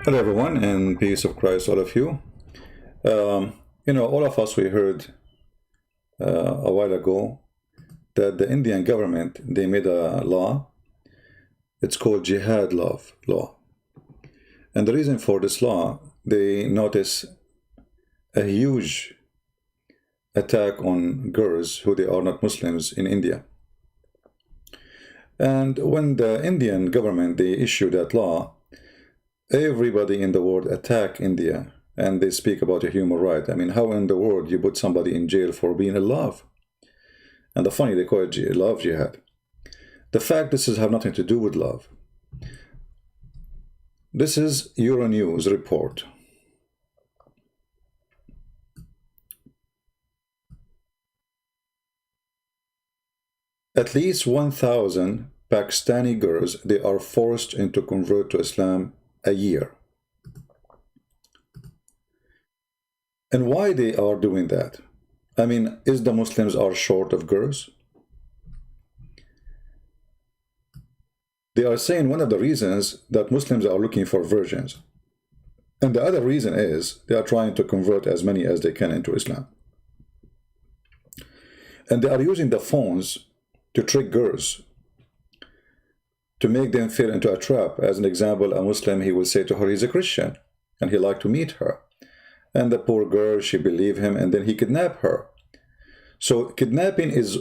Hello, everyone, and peace of Christ, all of you. All of us, we heard a while ago that the Indian government, they made a law. It's called Jihad law. And the reason for this law, they notice a huge attack on girls who they are not Muslims in India. And when the Indian government, they issued that law, everybody in the world attack India, and they speak about a human right. I mean, how in the world you put somebody in jail for being in love? And the funny, they call it love jihad. The fact this have nothing to do with love. This is Euronews report. At least 1,000 Pakistani girls, they are forced into convert to Islam a year. And why they are doing that? I mean, is the Muslims are short of girls? They are saying one of the reasons that Muslims are looking for virgins. And the other reason is they are trying to convert as many as they can into Islam. And they are using the phones to trick girls, to make them fall into a trap. As an example, a Muslim, he will say to her he's a Christian and he like to meet her. And the poor girl, she believe him, and then he kidnap her. So kidnapping is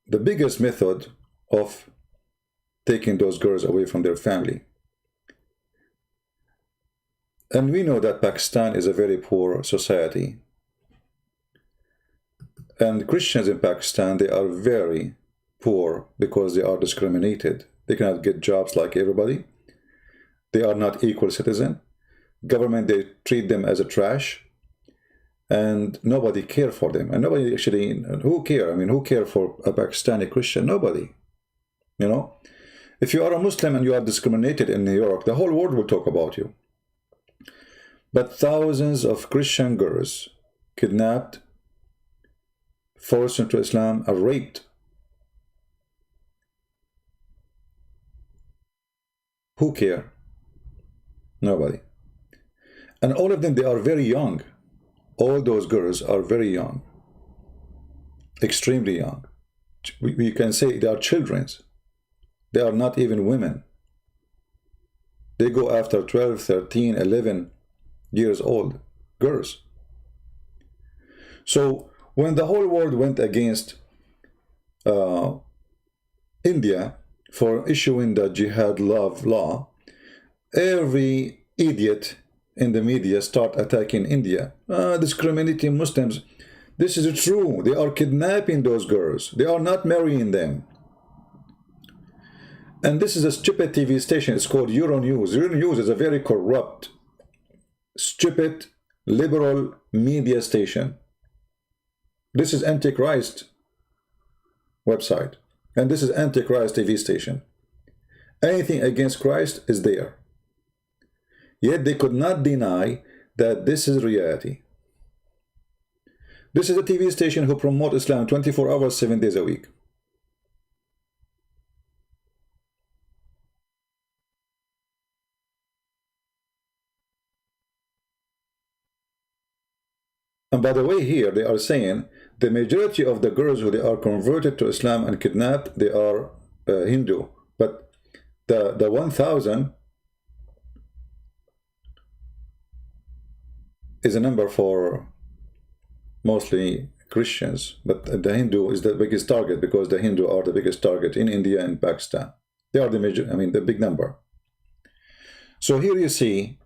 the biggest method of taking those girls away from their family. And we know that Pakistan is a very poor society. And Christians in Pakistan, they are very poor because they are discriminated. They cannot get jobs like everybody. They are not equal citizen. Government, they treat them as a trash. And nobody care for them. And nobody actually, who care? I mean, who care for a Pakistani Christian? Nobody. You know? If you are a Muslim and you are discriminated in New York, the whole world will talk about you. But thousands of Christian girls kidnapped, forced into Islam, are raped. Who care? Nobody. And all of them, they are very young. All those girls are very young. Extremely young. We can say they are children. They are not even women. They go after 12, 13, 11 years old girls. So when the whole world went against India for issuing the jihad love law, every idiot in the media start attacking India, discriminating Muslims. This is true. They are kidnapping those girls. They are not marrying them. And this is a stupid TV station. It's called Euronews. Euronews is a very corrupt, stupid, liberal media station. This is Antichrist website. And this is Antichrist TV station. Anything against Christ is there. Yet they could not deny that this is reality. This is a TV station who promote Islam 24 hours, 7 days a week. And by the way, here they are saying the majority of the girls who they are converted to Islam and kidnapped, they are Hindu. But the 1,000 is a number for mostly Christians, but the Hindu is the biggest target because the Hindu are the biggest target in India and Pakistan. They are the major, I mean, the big number. So here you see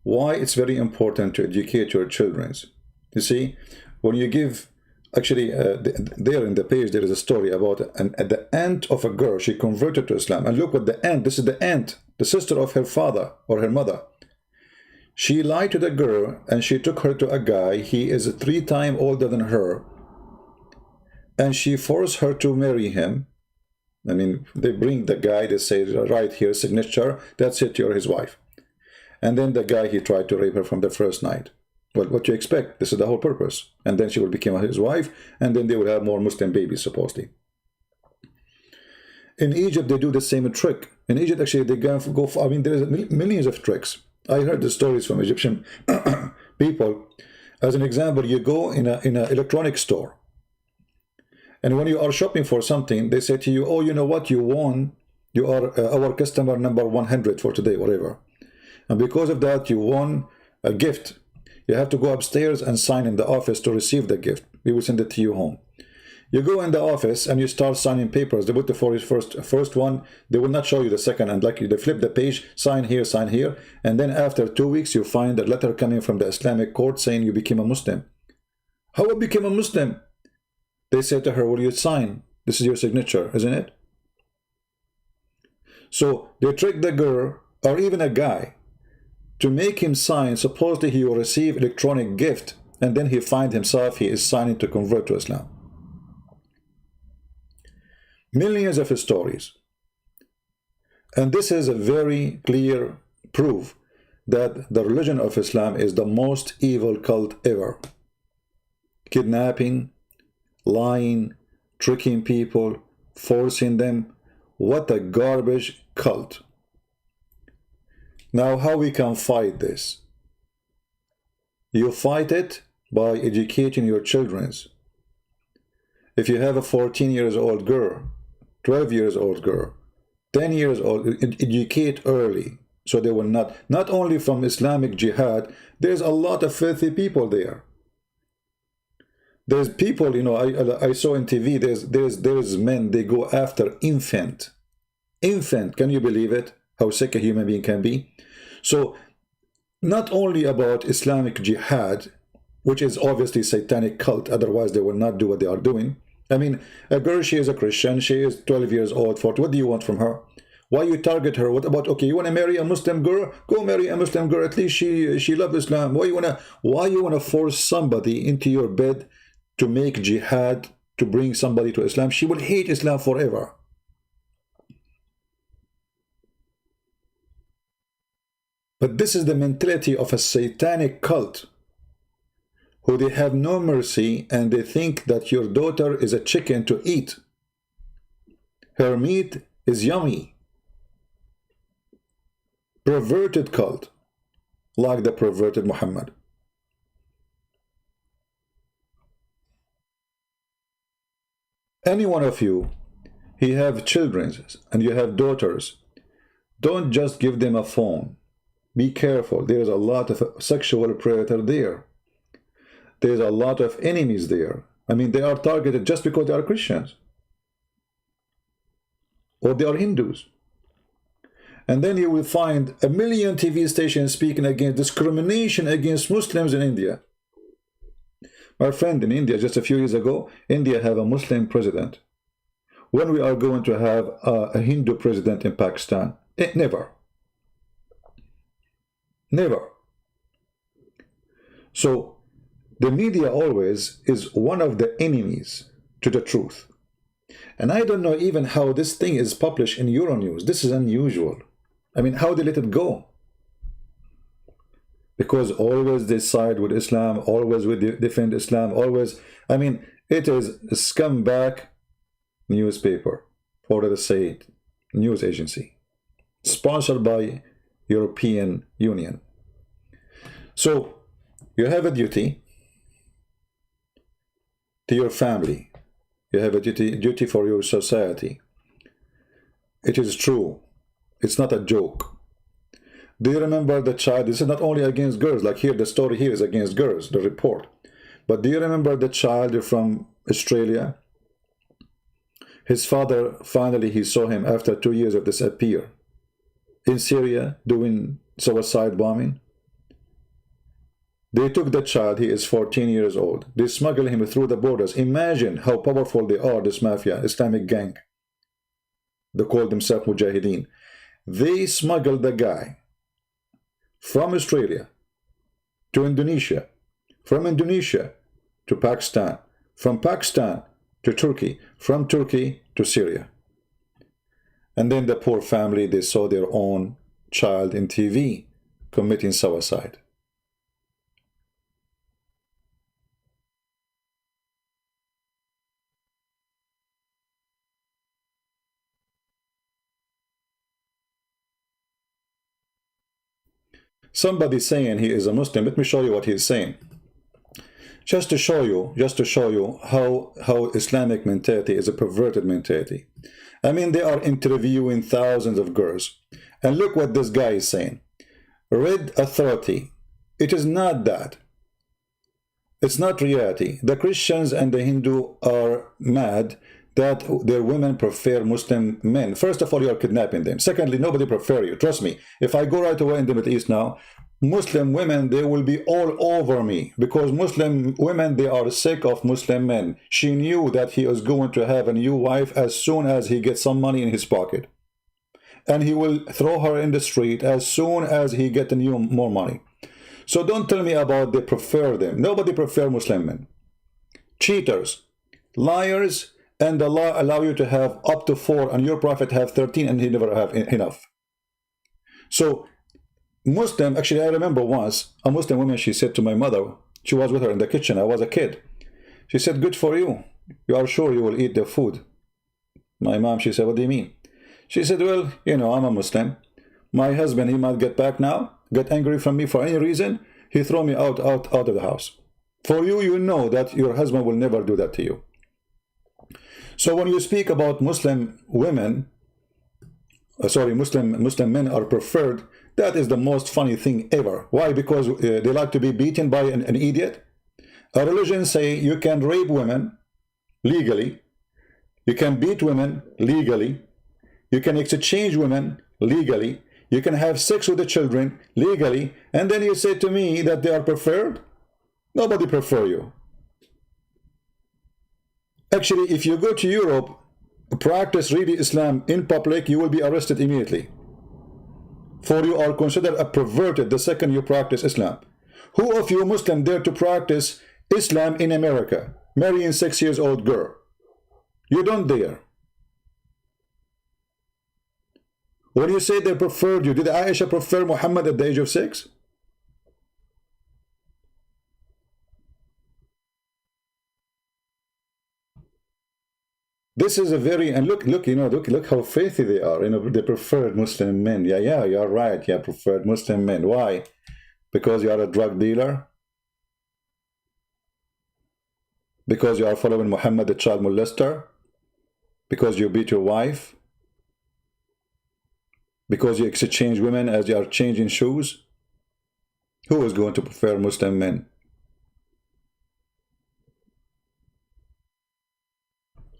why it's very important to educate your children. You see, when you give, actually, there in the page, there is a story about the aunt of a girl. She converted to Islam. And look what the aunt, this is the aunt, the sister of her father or her mother. She lied to the girl and she took her to a guy. He is 3 times older than her. And she forced her to marry him. I mean, they bring the guy, they say, right here, signature, that's it, you're his wife. And then the guy, he tried to rape her from the first night. Well, what do you expect? This is the whole purpose. And then she will become his wife, and then they will have more Muslim babies, supposedly. In Egypt, they do the same trick. In Egypt, actually, they go for, I mean, there's millions of tricks. I heard the stories from Egyptian people. As an example, you go in an electronic store, and when you are shopping for something, they say to you, oh, you know what, you won, you are our customer number 100 for today, whatever. And because of that, you won a gift. You have to go upstairs and sign in the office to receive the gift. We will send it to you home. You go in the office and you start signing papers. They put the first one. They will not show you the second. And like they flip the page, sign here. And then after 2 weeks, you find a letter coming from the Islamic court saying you became a Muslim. How I became a Muslim? They say to her, will you sign? This is your signature, isn't it? So they trick the girl or even a guy to make him sign. Supposedly he will receive electronic gift. And then he find himself, he is signing to convert to Islam. Millions of stories. And this is a very clear proof that the religion of Islam is the most evil cult ever. Kidnapping, lying, tricking people, forcing them. What a garbage cult. Now, how we can fight this? You fight it by educating your children. If you have a 14 years old girl, 12 years old girl, 10 years old, educate early so they will not only from Islamic jihad, there's a lot of filthy people there. There's people, you know, I saw on TV, there's men, they go after infant. Can you believe it? How sick a human being can be? So, not only about Islamic jihad, which is obviously satanic cult, otherwise they will not do what they are doing. I mean, a girl, she is a Christian, she is 12 years old, 14. What do you want from her? Why you target her? What about, okay, you want to marry a Muslim girl? Go marry a Muslim girl. At least she loves Islam. Why you wanna force somebody into your bed to make jihad, to bring somebody to Islam? She will hate Islam forever. But this is the mentality of a satanic cult, who they have no mercy, and they think that your daughter is a chicken to eat. Her meat is yummy. Perverted cult, like the perverted Muhammad. Any one of you, he have children and you have daughters, don't just give them a phone. Be careful. There's a lot of sexual predator there. There's a lot of enemies there. I mean, they are targeted just because they are Christians or they are Hindus. And then you will find a million TV stations speaking against discrimination against Muslims in India. My friend, in India, just a few years ago, India have a Muslim president. When we are going to have a Hindu president in Pakistan? Never. Never. So, the media always is one of the enemies to the truth. And I don't know even how this thing is published in Euronews. This is unusual. I mean, how they let it go? Because always they side with Islam, always we defend Islam, always. I mean, it is a scumbag newspaper, or let us say it, news agency, sponsored by European Union. So, you have a duty to your family. You have a duty for your society. It is true. It's not a joke. Do you remember the child? This is not only against girls. Like here, the story here is against girls, the report. But do you remember the child from Australia? His father, finally, he saw him after 2 years of disappear. In Syria, doing suicide bombing. They took the child, he is 14 years old. They smuggled him through the borders. Imagine how powerful they are, this mafia, Islamic gang. They call themselves Mujahideen. They smuggled the guy from Australia to Indonesia, from Indonesia to Pakistan, from Pakistan to Turkey, from Turkey to Syria. And then the poor family, they saw their own child in TV committing suicide. somebody saying he is a Muslim. Let me show you what he's saying. Just to show you how Islamic mentality is a perverted mentality. I mean, they are interviewing thousands of girls. And look what this guy is saying. Red authority. It is not that. It's not reality. The Christians and the Hindu are mad that their women prefer Muslim men. First of all, you are kidnapping them. Secondly, nobody prefer you. Trust me. If I go right away in the Middle East now, Muslim women, they will be all over me, because Muslim women, they are sick of Muslim men. She knew that he was going to have a new wife as soon as he gets some money in his pocket. And he will throw her in the street as soon as he gets more money. So don't tell me about they prefer them. Nobody prefer Muslim men. Cheaters, liars, and Allah allow you to have up to 4, and your Prophet have 13, and he never have enough. So Muslim, actually I remember once, a Muslim woman, she said to my mother, she was with her in the kitchen, I was a kid. She said, good for you. You are sure you will eat the food? My mom, she said, what do you mean? She said, well, you know, I'm a Muslim. My husband, he might get back now, get angry from me for any reason. He throw me out of the house. For you, you know that your husband will never do that to you. So when you speak about Muslim women, Muslim men are preferred, that is the most funny thing ever. Why? Because they like to be beaten by an idiot. A religion say you can rape women legally, you can beat women legally, you can exchange women legally, you can have sex with the children legally, and then you say to me that they are preferred? Nobody prefer you. Actually, if you go to Europe, practice really Islam in public, you will be arrested immediately. For you are considered a perverted the second you practice Islam. Who of you Muslim dare to practice Islam in America, marrying 6-year-old girl? You don't dare. When you say they preferred you, did Aisha prefer Muhammad at the age of 6? This is a very, and look, you know, look how faithy they are. You know, they preferred Muslim men. Yeah, you're right. Yeah, preferred Muslim men. Why? Because you are a drug dealer? Because you are following Muhammad, the child molester? Because you beat your wife? Because you exchange women as you are changing shoes? Who is going to prefer Muslim men?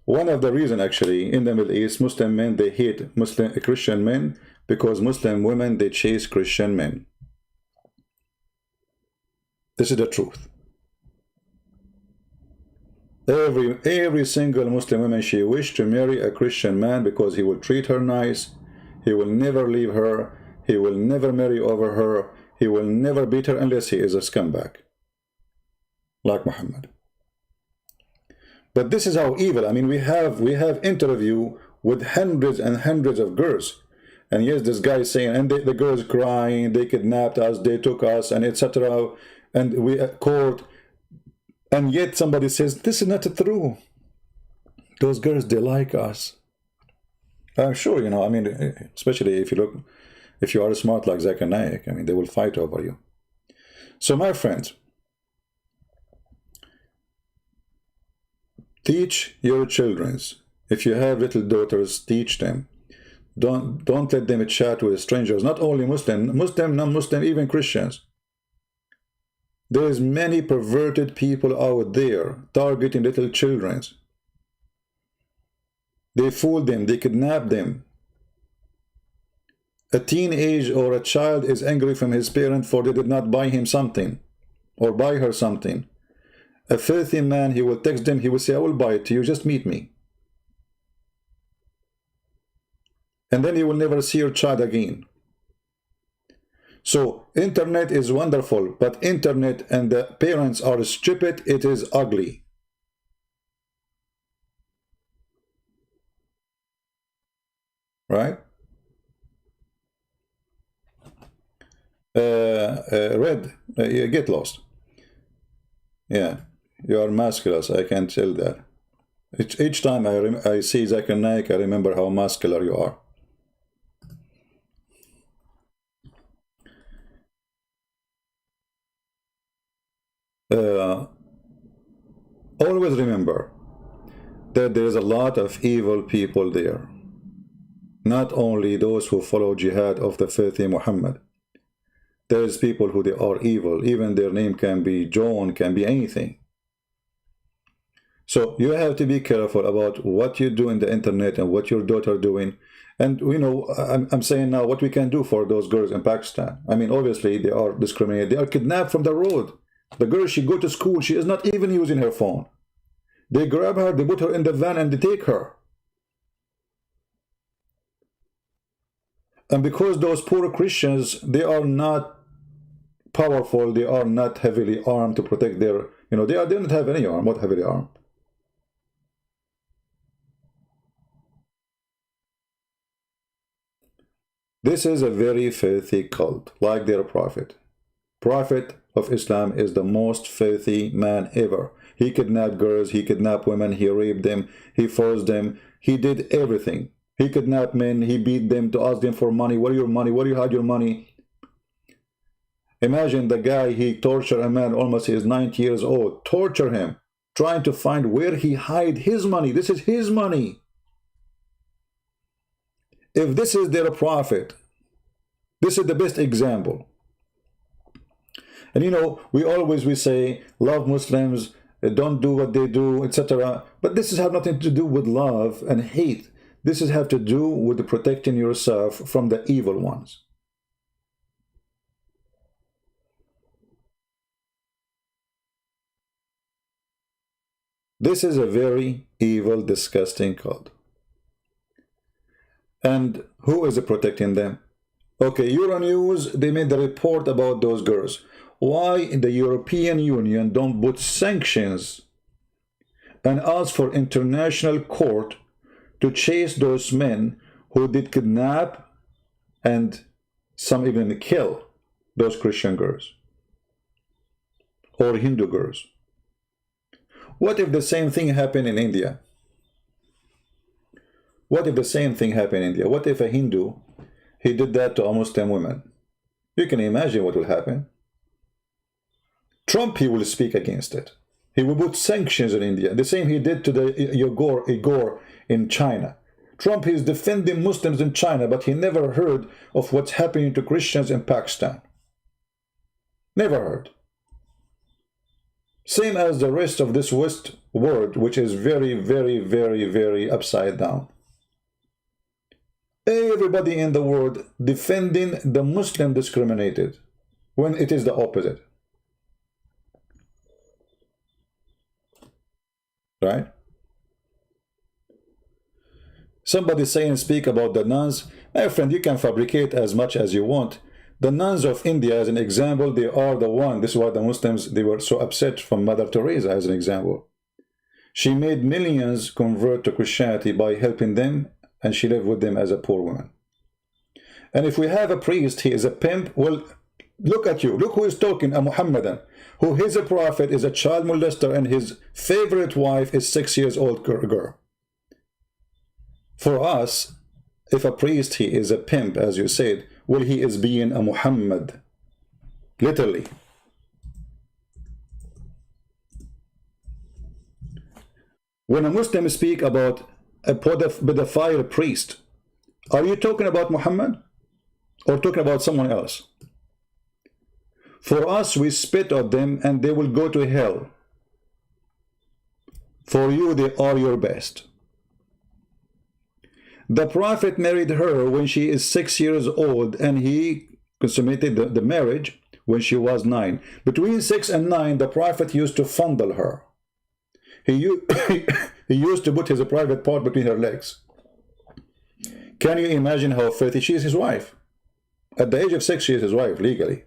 One of the reasons, actually, in the Middle East, Muslim men, they hate Christian men, because Muslim women, they chase Christian men. This is the truth. Every single Muslim woman, she wished to marry a Christian man because he will treat her nice, he will never leave her, he will never marry over her, he will never beat her unless he is a scumbag, like Muhammad. But this is how evil. I mean, we have interview with hundreds and hundreds of girls, and yes, this guy is saying, and the girls crying, they kidnapped us, they took us, and etc. And we at court, and yet somebody says this is not true. Those girls, they like us. I'm sure, you know. I mean, especially if you are smart like Zakir Naik, I mean, they will fight over you. So, my friends, teach your children. If you have little daughters, teach them. Don't let them chat with strangers. Not only Muslim, non-Muslim, even Christians. There is many perverted people out there targeting little children. They fool them. They kidnap them. A teenage or a child is angry from his parent for they did not buy him something or buy her something. A filthy man, he will text them, he will say, I will buy it to you, just meet me. And then you will never see your child again. So, internet is wonderful, but internet and the parents are stupid, it is ugly. Right? Red, get lost. Yeah. You are muscular, I can tell that. Each time I see Zakir Naik, I remember how muscular you are. Always remember that there is a lot of evil people there. Not only those who follow jihad of the filthy Muhammad. There is people who they are evil. Even their name can be John, can be anything. So you have to be careful about what you do in the internet and what your daughter doing. And you know, I'm saying now what we can do for those girls in Pakistan. I mean, obviously they are discriminated. They are kidnapped from the road. The girl, she go to school. She is not even using her phone. They grab her, they put her in the van, and they take her. And because those poor Christians, they are not powerful, they are not heavily armed to protect their, you know, they don't have any arm, not heavily armed. This is a very filthy cult, like their prophet. Prophet of Islam is the most filthy man ever. He kidnapped girls, he kidnapped women, he raped them, he forced them, he did everything. He kidnapped men, he beat them to ask them for money. Where are your money? Where do you hide your money? Imagine the guy, he tortured a man, almost he is 90 years old, torture him, trying to find where he hide his money. This is his money. If this is their prophet, this is the best example. And you know, we say, love Muslims, don't do what they do, etc. But this has nothing to do with love and hate. This has to do with protecting yourself from the evil ones. This is a very evil, disgusting cult. And who is protecting them? Okay, Euronews, they made the report about those girls. Why the European Union don't put sanctions and ask for international court to chase those men who did kidnap and some even kill those Christian girls or Hindu girls? What if the same thing happened in India? What if the same thing happened in India? What if a Hindu, he did that to a Muslim woman? You can imagine what will happen. Trump, he will speak against it. He will put sanctions on India. The same he did to the Uyghur in China. Trump is defending Muslims in China, but he never heard of what's happening to Christians in Pakistan. Never heard. Same as the rest of this West world, which is very, very, very, very upside down. Everybody in the world defending the Muslim discriminated, when it is the opposite. Right? Somebody saying, speak about the nuns. My friend, you can fabricate as much as you want. The nuns of India, as an example, they are the one. This is why the Muslims, they were so upset from Mother Teresa, as an example. She made millions convert to Christianity by helping them, and she lived with them as a poor woman. And if we have a priest, he is a pimp. Well, look at you. Look who is talking, a Muhammadan, who his prophet is a child molester, and his favorite wife is 6 years old girl. For us, if a priest, he is a pimp, as you said, well, he is being a Muhammad, literally. When a Muslim speak about a pedophile priest, are you talking about Muhammad or talking about someone else? For us, we spit at them and they will go to hell. For you, they are your best. The Prophet married her when she is 6 years old, and he consummated the marriage when she was 9. Between 6 and 9, the Prophet used to fondle her. He used to put his private part between her legs. Can you imagine how filthy? She is his wife. At the age of 6, she is his wife, legally.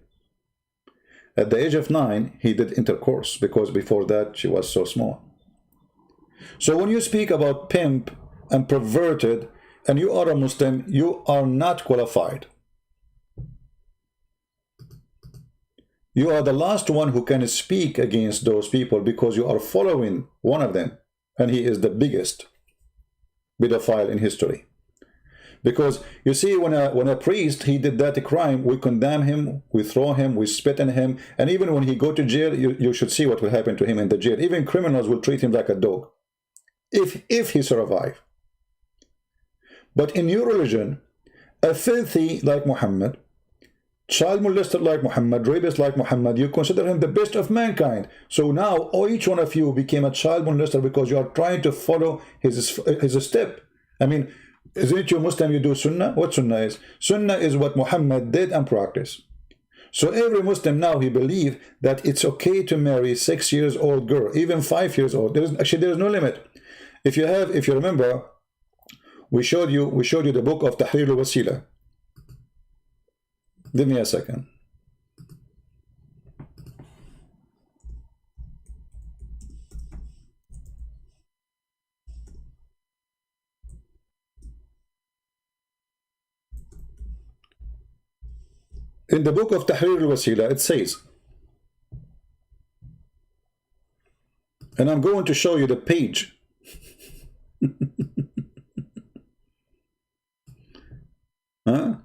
At the age of 9, he did intercourse, because before that, she was so small. So when you speak about pimp and perverted, and you are a Muslim, you are not qualified. You are the last one who can speak against those people, because you are following one of them, and he is the biggest pedophile in history. Because you see, when a priest, he did that crime, we condemn him, we throw him, we spit on him, and even when he go to jail, you should see what will happen to him in the jail. Even criminals will treat him like a dog, if he survive. But in your religion, a filthy like Muhammad, child molester like Muhammad, rapist like Muhammad, you consider him the best of mankind. So now each one of you became a child molester because you are trying to follow his step. I mean, isn't it you Muslim, you do Sunnah? What Sunnah is? Sunnah is what Muhammad did and practiced. So every Muslim now, he believes that it's okay to marry 6 years old girl, even 5 years old. There's no limit. If you remember, we showed you the book of Tahrir al-Wasila. Give me a second. In the book of Tahrir al-Wasila, it says, and I'm going to show you the page. Huh?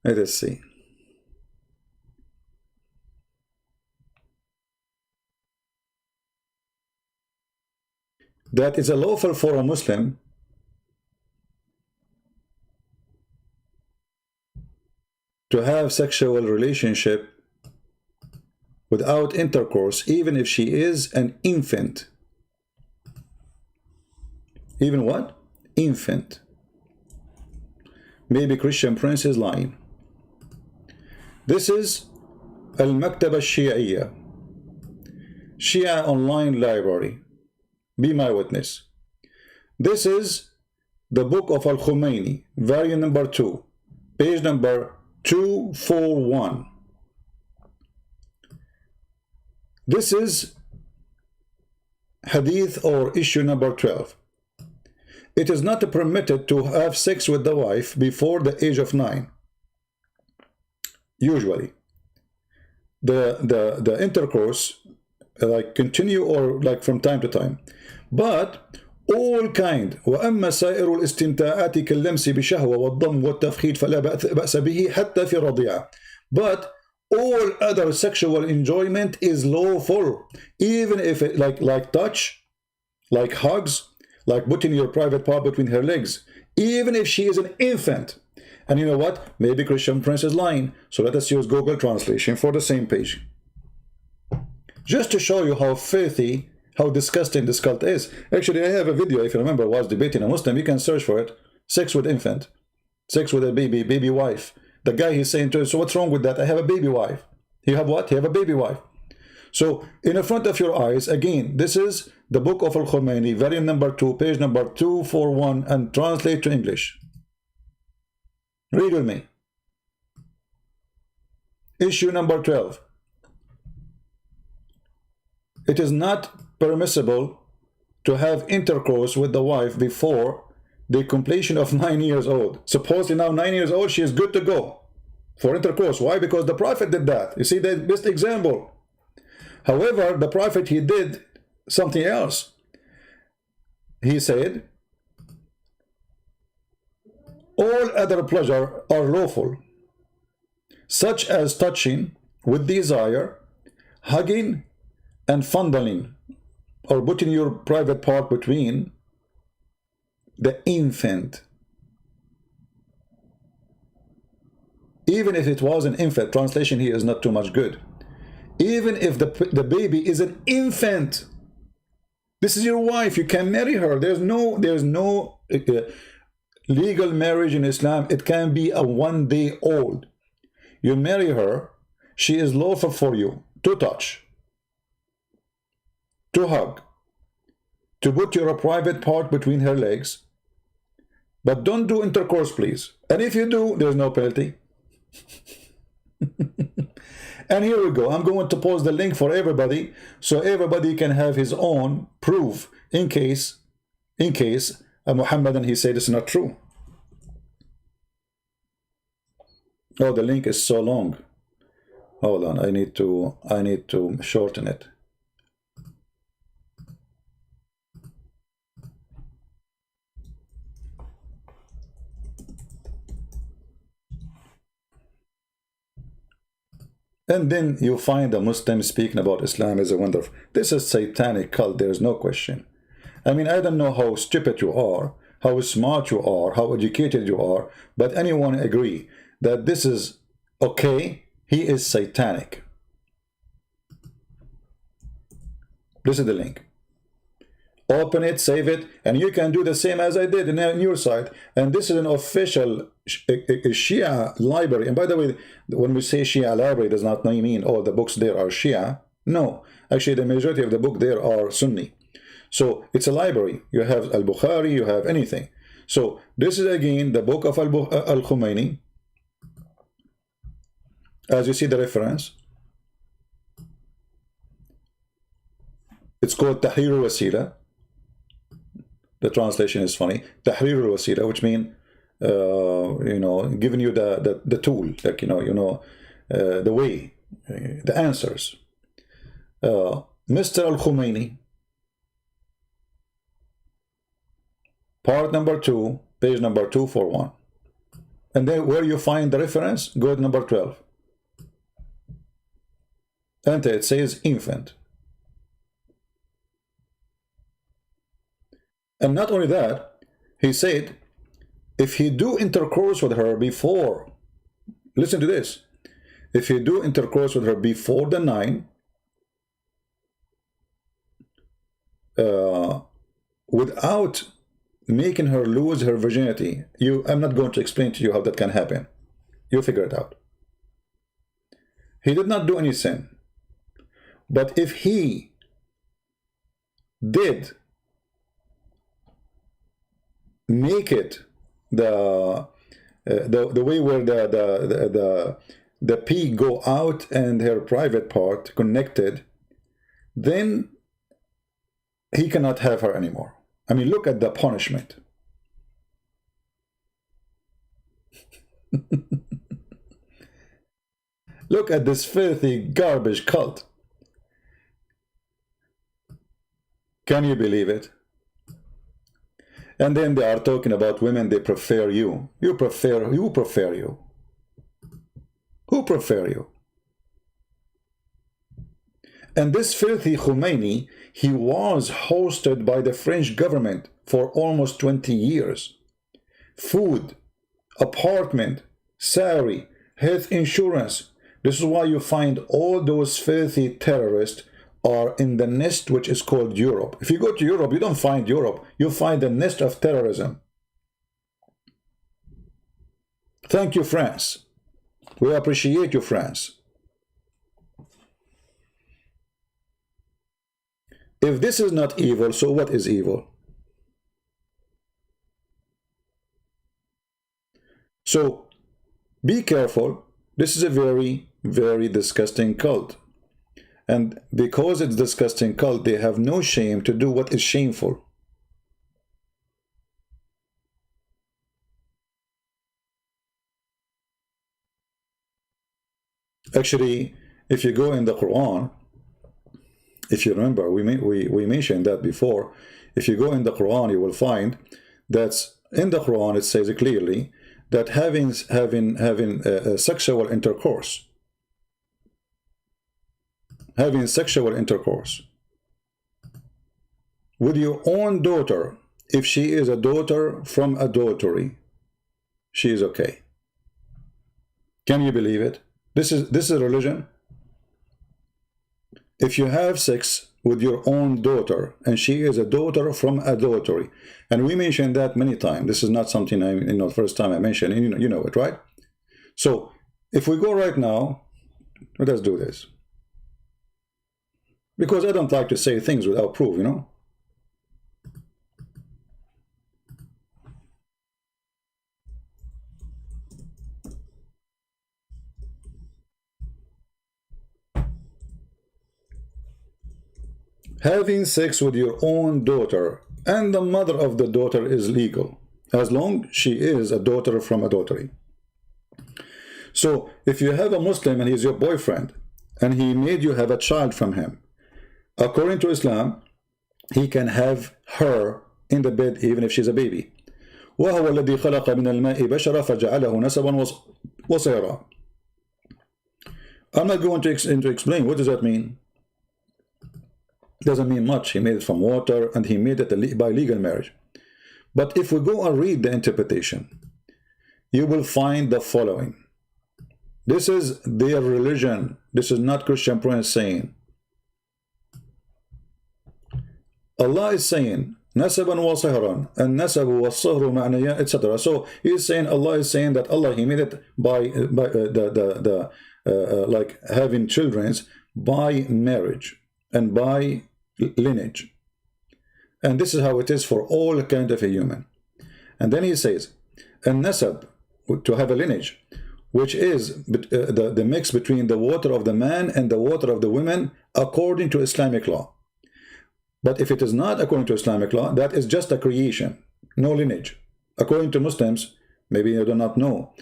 Let us see. That is lawful for a Muslim to have sexual relationship without intercourse, even if she is an infant. Even what? Infant. Maybe Christian Prince is lying. This is Al-Maktaba Al-Shi'iyya, Shia online library. Be my witness. This is the book of Al-Khomeini, volume number 2, page number 241. This is hadith or issue number 12. It is not permitted to have sex with the wife before the age of 9. Usually the intercourse like continue or like from time to time, but all kind. وأما سائر الاستمتاعات كاللمس بشهوة والضم والتفخيد فلا بأس به حتى في رضيعة. But all other sexual enjoyment is lawful, even if it like touch, like hugs, like putting your private part between her legs, even if she is an infant. And you know what? Maybe Christian Prince is lying. So let us use Google Translation for the same page. Just to show you how filthy, how disgusting this cult is. Actually, I have a video, if you remember, I was debating a Muslim. You can search for it. Sex with infant. Sex with a baby wife. The guy, he's saying to us, so what's wrong with that? I have a baby wife. You have what? You have a baby wife. So in the front of your eyes, again, this is the book of Al-Khomeini, volume number 2, page number 241, and translate to English. Read with me. Issue number 12. It is not permissible to have intercourse with the wife before the completion of 9 years old. Supposedly now 9 years old, she is good to go for intercourse. Why? Because the Prophet did that. You see, the best example. However, the Prophet, he did something else. He said, all other pleasure are lawful, such as touching with desire, hugging, and fondling, or putting your private part between the infant. Even if it was an infant, translation here is not too much good. Even if the baby is an infant, this is your wife, you can marry her. There's no legal marriage in Islam. It can be a 1-day-old. You marry her, she is lawful for you to touch, to hug, to put your private part between her legs, but don't do intercourse, please. And if you do, there's no penalty. And here we go. I'm going to post the link for everybody, so everybody can have his own proof in case Muhammad and he said it's not true. Oh, the link is so long. Hold on, I need to shorten it. And then you find a Muslim speaking about Islam as a wonderful. This is satanic cult, there's no question. I mean, I don't know how stupid you are, how smart you are, how educated you are, but anyone agree that this is okay, he is satanic. This is the link. Open it, save it, and you can do the same as I did in your site. And this is an official Shia library. And by the way, when we say Shia library, does not mean all the books there are Shia. No, actually the majority of the book there are Sunni. So it's a library. You have Al-Bukhari, you have anything. So this is again the book of Al-Khomeini. As you see the reference. It's called Tahrir al-Wasila. The translation is funny. Tahrir al-Wasila, which means, you know, giving you the tool, like, the way, the answers. Mr. Al-Khomeini, part number 2, page number 241. And then where you find the reference, go to number 12. And it says infant. And not only that, he said, if he do intercourse with her before, listen to this, if he do intercourse with her before the 9, without making her lose her virginity, I'm not going to explain to you how that can happen. You figure it out. He did not do any sin. But if he did make it the way where the pee go out and her private part connected, then he cannot have her anymore. I mean, look at the punishment. Look at this filthy garbage cult. Can you believe it? And then they are talking about women, they prefer you. Who prefer you? Who prefer you? And this filthy Khomeini, he was hosted by the French government for almost 20 years. Food, apartment, salary, health insurance. This is why you find all those filthy terrorists are in the nest which is called Europe. If you go to Europe, you don't find Europe. You find the nest of terrorism. Thank you, France. We appreciate you, France. If this is not evil, so what is evil? So, be careful. This is a very, very disgusting cult. And because it's disgusting cult, they have no shame to do what is shameful. Actually, if you go in the Quran, if you remember, we mentioned that before. If you go in the Quran, you will find that in the Quran it says clearly that having sexual intercourse, with your own daughter, if she is a daughter from adultery, she is okay. Can you believe it? This is a religion. If you have sex with your own daughter and she is a daughter from adultery, and we mentioned that many times. This is not something first time I mentioned. You know it, right? So if we go right now, let us do this. Because I don't like to say things without proof, you know. Having sex with your own daughter and the mother of the daughter is legal, as long as she is a daughter from adultery. So if you have a Muslim and he's your boyfriend, and he made you have a child from him, according to Islam, he can have her in the bed even if she's a baby. وَهُوَ الَّذِي خَلَقَ مِنَ الْمَاءِ بَشَرًا فَجَعَلَهُ نَسَبًا وَصِهْرًا. I'm not going to explain what does that mean. Doesn't mean much. He made it from water, and he made it by legal marriage. But if we go and read the interpretation, you will find the following. This is their religion. This is not Christian Prince saying. Allah is saying, Nasaban wa sihran, and nasabu wa sihru ma'naya, etc. So he is saying, Allah is saying that Allah, he made it by like having children by marriage and by lineage. And this is how it is for all kind of a human. And then he says, and nasab, to have a lineage, which is the mix between the water of the man and the water of the women according to Islamic law. But if it is not according to Islamic law, that is just a creation, no lineage. According to Muslims, maybe you do not know,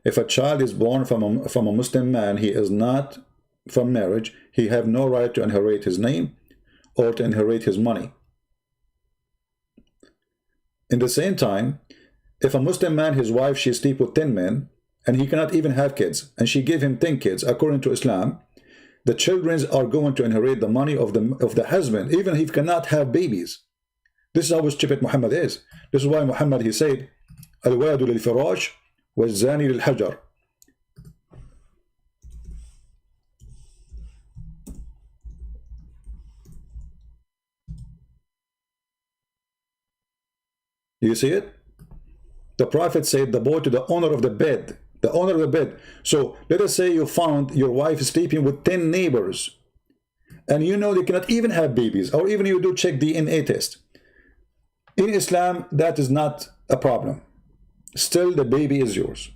if a child is born from a Muslim man, he is not from marriage, he have no right to inherit his name or to inherit his money. In the same time, if a Muslim man, his wife, she sleep with 10 men, and he cannot even have kids, and she gave him 10 kids, according to Islam, the children are going to inherit the money of the husband, even if he cannot have babies. This is how stupid Muhammad is. This is why Muhammad, he said, Al-waladu lil-firash wal-zani lil-hajar. You see it? The Prophet said, the boy to the owner of the bed. The owner of the bed. So let us say you found your wife sleeping with 10 neighbors, and you know they cannot even have babies, or even you do check DNA test. In Islam, that is not a problem. Still, the baby is yours,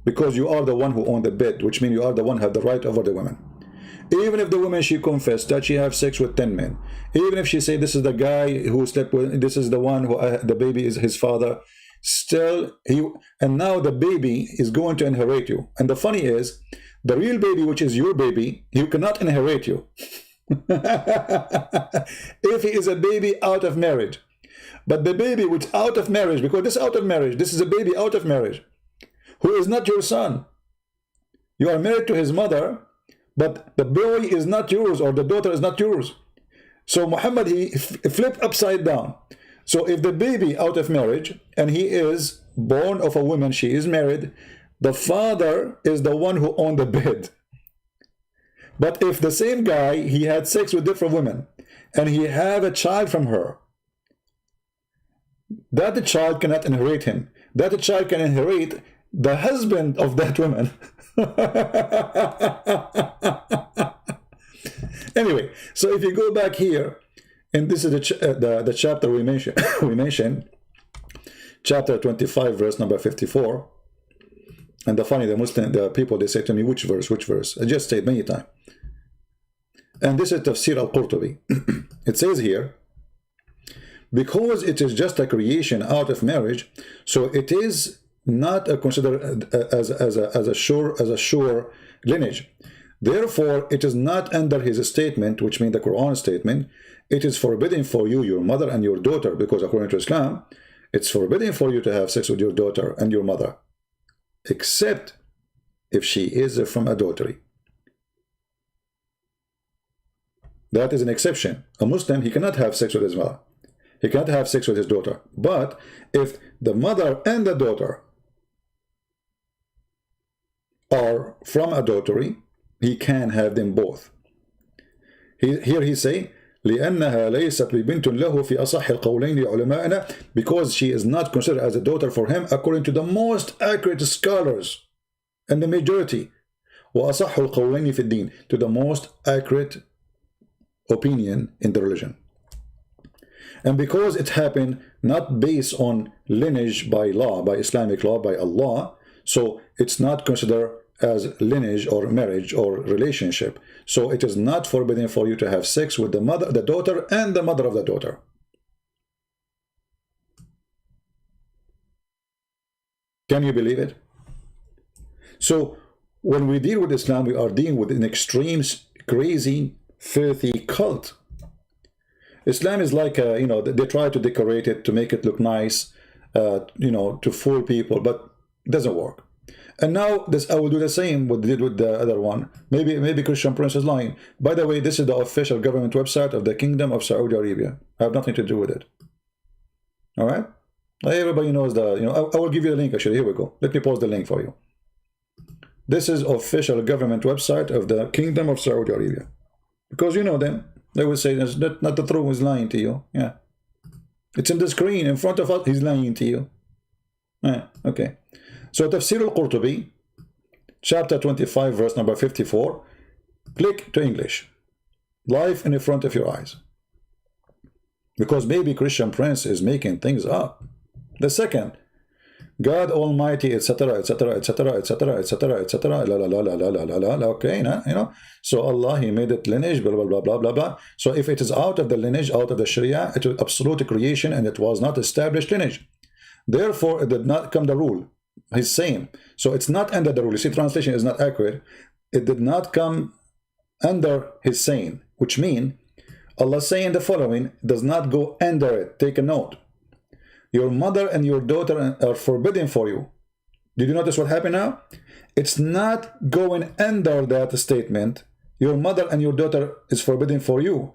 because you are the one who owned the bed, which means you are the one who have the right over the woman. Even if the woman, she confessed that she have sex with 10 men, even if she say this is the guy who slept with, this is the one who the baby is his father, still and now the baby is going to inherit you. And the funny is, the real baby, which is your baby, he cannot inherit you if he is a baby out of marriage. But the baby which out of marriage, because this out of marriage, this is a baby out of marriage, who is not your son. You are married to his mother, but the boy is not yours, or the daughter is not yours. So Muhammad, he flipped upside down. So if the baby out of marriage, and he is born of a woman, she is married, the father is the one who owned the bed. But if the same guy, he had sex with different women, and he have a child from her, that the child cannot inherit him. That the child can inherit the husband of that woman. Anyway, so if you go back here, and this is the chapter we mentioned, chapter 25, verse number 54. And the people, they say to me, which verse? I just said many times. And this is Tafsir al-Qurtubi. It says here, because it is just a creation out of marriage, so it is not considered as a sure lineage. Therefore, it is not under his statement, which means the Quran statement, it is forbidden for you, your mother and your daughter, because according to Islam, it's forbidden for you to have sex with your daughter and your mother, except if she is from adultery. That is an exception. A Muslim, he cannot have sex with his mother. He cannot have sex with his daughter. But if the mother and the daughter are from adultery, he can have them both. Here he say, لأنها ليست ببنت له في أصح القولين لعلمائنا, because she is not considered as a daughter for him according to the most accurate scholars and the majority. وأصح القولين في الدين, to the most accurate opinion in the religion. And because it happened not based on lineage by law, by Islamic law, by Allah, so it's not considered as lineage or marriage or relationship. So it is not forbidden for you to have sex with the mother, the daughter, and the mother of the daughter. Can you believe it? So when we deal with Islam, we are dealing with an extreme, crazy, filthy cult. Islam is like, they try to decorate it to make it look nice, to fool people, but it doesn't work. And now this, I will do the same with the other one. Maybe Christian Prince is lying. By the way, this is the official government website of the Kingdom of Saudi Arabia. I have nothing to do with it. All right? Everybody knows the, you know, I will give you the link actually. Here we go. Let me post the link for you. This is official government website of the Kingdom of Saudi Arabia. Because you know them. They will say that's not the truth, he's lying to you. Yeah. It's in the screen in front of us, he's lying to you. Yeah, okay. So Tafsir al-Qurtubi, chapter 25, verse number 54. Click to English. Live in front of your eyes. Because maybe Christian Prince is making things up. The second, God Almighty, etc., etc., etc., etc., etc., etc., la la la la la la la la. Okay, you know. So Allah, He made it lineage, blah blah blah blah blah blah. So if it is out of the lineage, out of the Sharia, it was absolute creation, and it was not established lineage. Therefore, it did not come the rule. He's saying so. It's not under the rule. You see, translation is not accurate. It did not come under His saying, which means Allah saying the following does not go under it. Take a note. Your mother and your daughter are forbidden for you. Did you notice what happened now? It's not going under that statement. Your mother and your daughter is forbidden for you.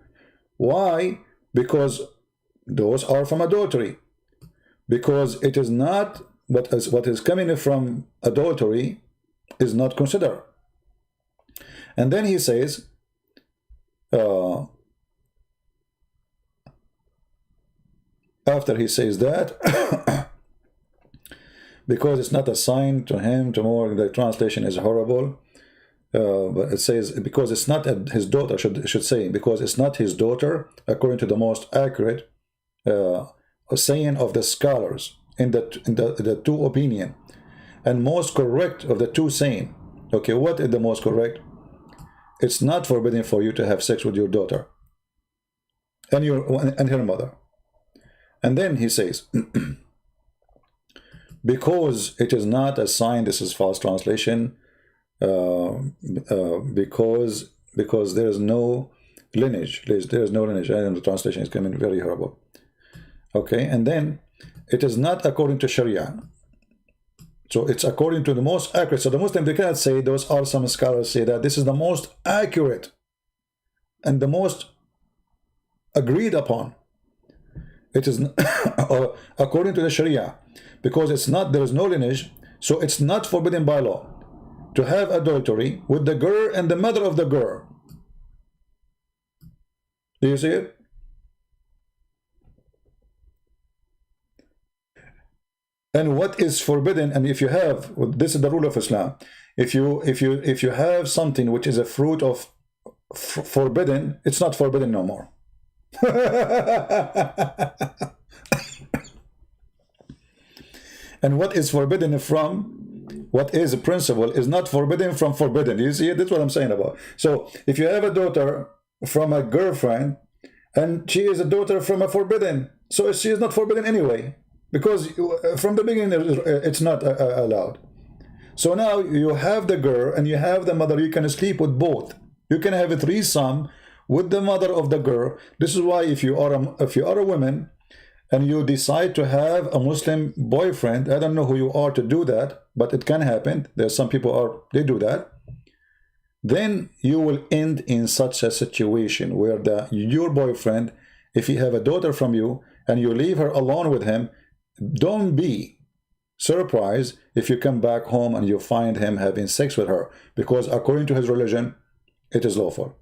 Why? Because those are from adultery. Because it is not what is coming from adultery is not considered. And then he says, after he says that, because it's not assigned to him, tomorrow the translation is horrible, but it says, because it's not his daughter, should say, because it's not his daughter, according to the most accurate saying of the scholars, in the two opinion, and most correct of the two saying. Okay, what is the most correct? It's not forbidden for you to have sex with your daughter and her mother. And then he says, because it is not a sign, this is false translation, because there is no lineage. There is no lineage. And the translation is coming very horrible. Okay, and then it is not according to Sharia. So it's according to the most accurate. So the Muslim, they cannot say, those are some scholars say that this is the most accurate and the most agreed upon. It is according to the Sharia, because it's not, there is no lineage, so it's not forbidden by law to have adultery with the girl and the mother of the girl. Do you see it? And what is forbidden, and if you have, this is the rule of Islam, if you have something which is a fruit of forbidden, it's not forbidden no more. And what is forbidden from, what is a principle is not forbidden from forbidden. You see it? That's what I'm saying about. So if you have a daughter from a girlfriend and she is a daughter from a forbidden, so she is not forbidden anyway, because from the beginning it's not allowed. So now you have the girl and you have the mother, you can sleep with both. You can have a threesome with the mother of the girl. This is why if you are a woman and you decide to have a Muslim boyfriend, I don't know who you are to do that, but it can happen. There's some people they do that. Then you will end in such a situation where your boyfriend, if he have a daughter from you and you leave her alone with him, don't be surprised if you come back home and you find him having sex with her, because according to his religion, it is lawful.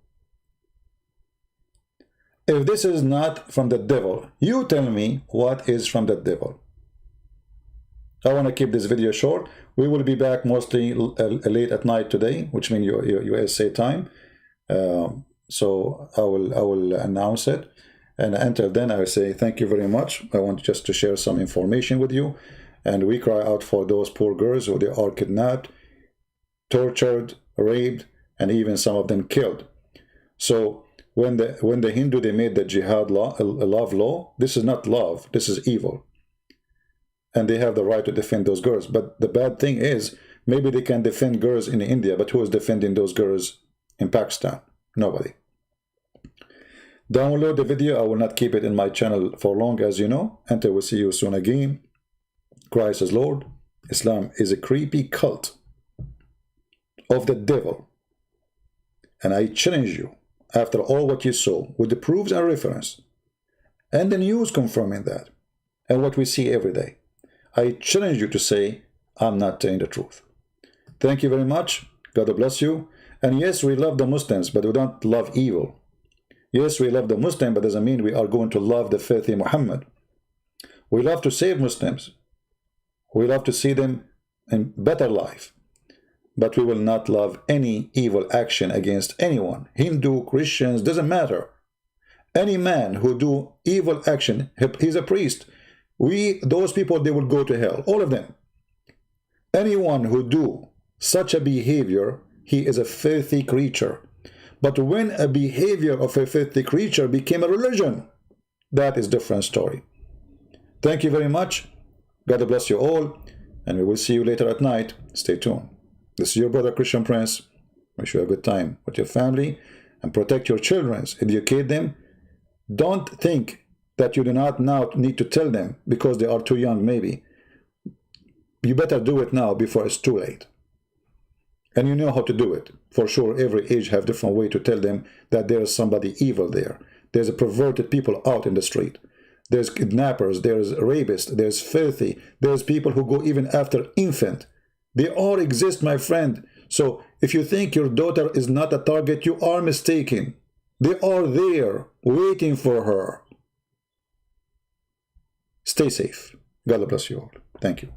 If this is not from the devil, you tell me what is from the devil. I want to keep this video short. We will be back mostly late at night today, which means USA time. So I will announce it. And until then, I will say thank you very much. I want just to share some information with you. And we cry out for those poor girls who they are kidnapped, tortured, raped, and even some of them killed. So when the Hindu, they made the jihad law, love law, this is not love, this is evil. And they have the right to defend those girls. But the bad thing is, maybe they can defend girls in India, but who is defending those girls in Pakistan? Nobody. Download the video. I will not keep it in my channel for long, as you know. Until we see you soon again. Christ is Lord. Islam is a creepy cult. of the devil. And I challenge you, after all what you saw, with the proofs and reference, and the news confirming that, and what we see every day, I challenge you to say, I'm not telling the truth. Thank you very much. God bless you. And yes, we love the Muslims, but we don't love evil. Yes, we love the Muslim, but doesn't mean we are going to love the filthy Muhammad. We love to save Muslims. We love to see them in better life. But we will not love any evil action against anyone. Hindu, Christians, doesn't matter. Any man who do evil action, he's a priest. Those people, they will go to hell, all of them. Anyone who do such a behavior, he is a filthy creature. But when a behavior of a filthy creature became a religion, that is a different story. Thank you very much. God bless you all, and we will see you later at night. Stay tuned. This is your brother Christian Prince. Wish you a good time with your family, and protect your children, educate them. Don't think that you do not now need to tell them because they are too young, maybe. You better do it now before it's too late. And you know how to do it. For sure, every age have different way to tell them that there is somebody evil there. There's a perverted people out in the street. There's kidnappers, there's rapists, there's filthy, there's people who go even after infant. They all exist, my friend. So if you think your daughter is not a target, you are mistaken. They are there, waiting for her. Stay safe. God bless you all. Thank you.